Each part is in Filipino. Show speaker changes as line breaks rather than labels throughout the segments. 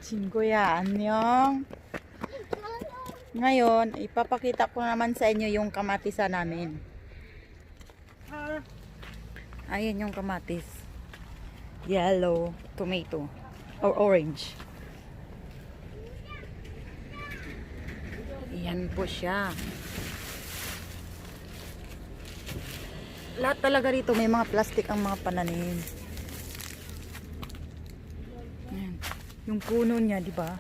Chinggoya, 안녕. Ngayon, ipapakita ko naman sa inyo yung kamatisa namin. Ayan yung kamatis. Yellow tomato or orange. Ayan po siya. Lahat talaga dito may mga plastic ang mga pananim. Ayan. Yung puno niya, di ba?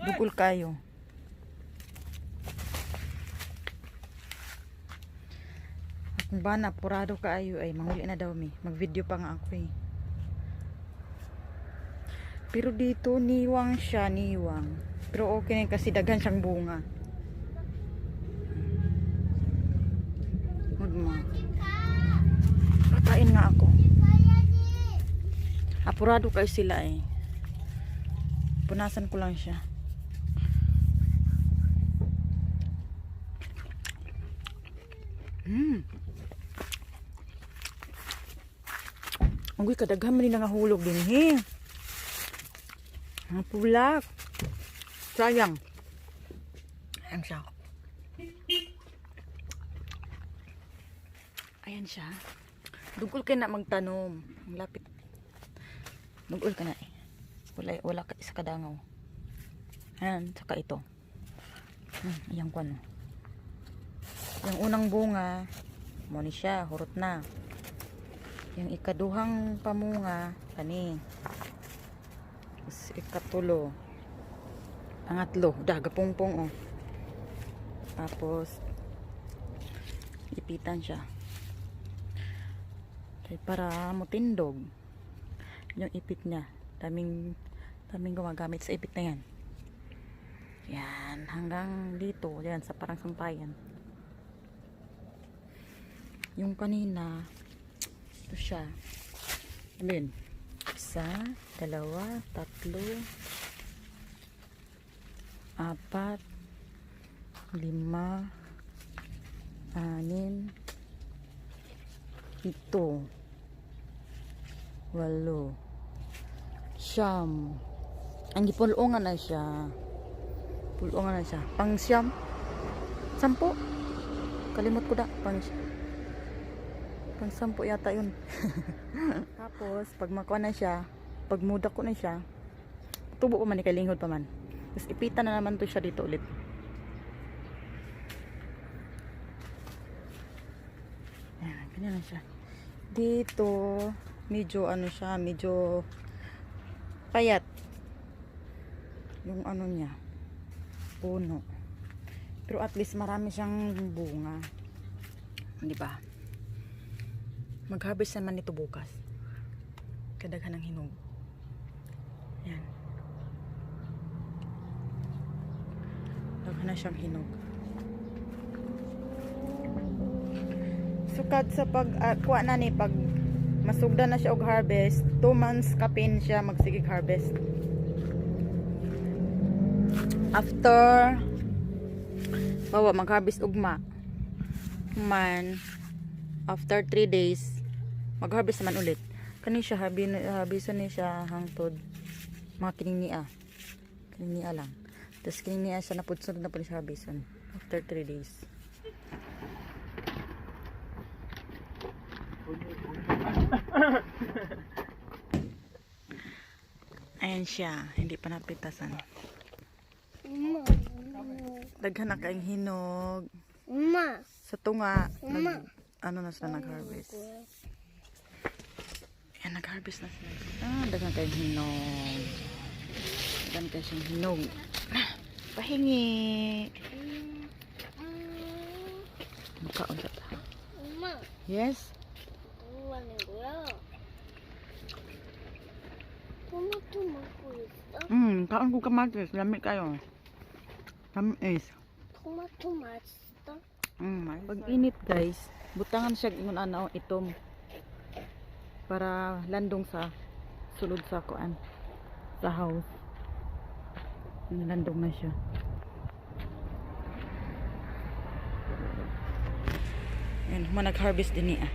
Dugol kayo. Kung ba napurado kaayo ay manguli na daw mi. Mag-video pa nga ako eh. Pero dito niwang siya, niwang. Pero okay na kasi daghan siyang bunga. Kain nga ako. Apurado kayo sila eh. Punasan ko lang siya. Ang kadaghan man nga hulog din eh. Ang pulak. Sayang. Ayan siya. Ayan siya. Dugol ka na magtanom. Ang lapit. Dugol ka na eh. Wala ka isa kadangaw. Ayan, saka ito. Ayan ko ano. Yung unang bunga, muni siya, hurot na. Yung ikaduhang pamunga, kani. Ikatulo. Pangatlo, gapungpong oh. Tapos, ipitan siya. Kaya para mutindog. Yung ipit niya. Daming gumagamit sa ipit na yan. Yan, hanggang dito. Yan, sa parang sampayan. Yung kanina, ito siya. Amin. 1, 2, 3, 4, 5, 6, 7, 8, 9, ang gipulungan na siya. Pulungan na siya. Pang siyam. 10. Kalimot ko da. Pang 10 yata yun. Tapos, pag makuha na siya, pag muda ko na siya, tubo ko man, ikalinghod pa man. Tapos, ipitan na naman to siya dito ulit. Ayan, ganyan na siya. Dito, medyo ano siya, medyo payat. Yung ano niya, puno. Pero at least marami siyang bunga. Di ba? Mag-harvest naman ito bukas. Kadaghan ng hinog. Yan. Daghan na siyang hinog. Sukad sa kuha na ni pag masugda na siya og harvest, 2 months kapin siya magsigig harvest. After mag-harvest ugma man, after 3 days mag-harvest naman ulit. Kani siya harvestan ni siya hangtod mga kiningia lang. Tapos kiningia siya napudsunod na po siya harvestan after 3 days. Ayan siya, hindi pa napitasan. Daghan na kaing hinog. Sa tunga, ano na sila nag-harvest. Ayan, nag-harvest na sila. Daghan kaing hinog. Daghan kaing siyang hinog. Pahingi. Makaon sa ta. Yes? Kaon ko kamatis. Lamig kayo. Tamis.
토마토 맛있어?
Pag init guys, butangan siya ingon ana itom. Para landong sa sulod sa kuan sa house. Landong na siya. Ayan, manag-harvest din niya.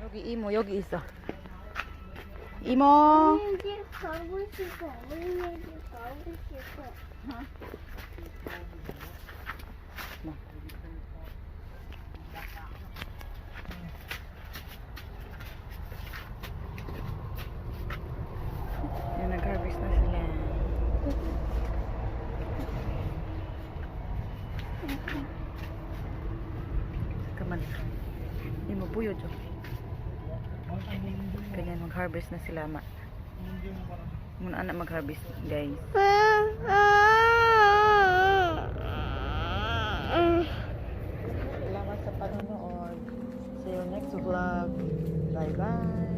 Yogi imo, yogi isa. Imo.
언니 가고 싶어. 언니 가고 싶어.
Yan, nag-harvest na sila. Kaman. Imo puyo jo. Ganyan, mag-harvest na sila, ma. Muna anak mag-harvest, guys. Salamat sa panonood. See you next vlog. Bye-bye.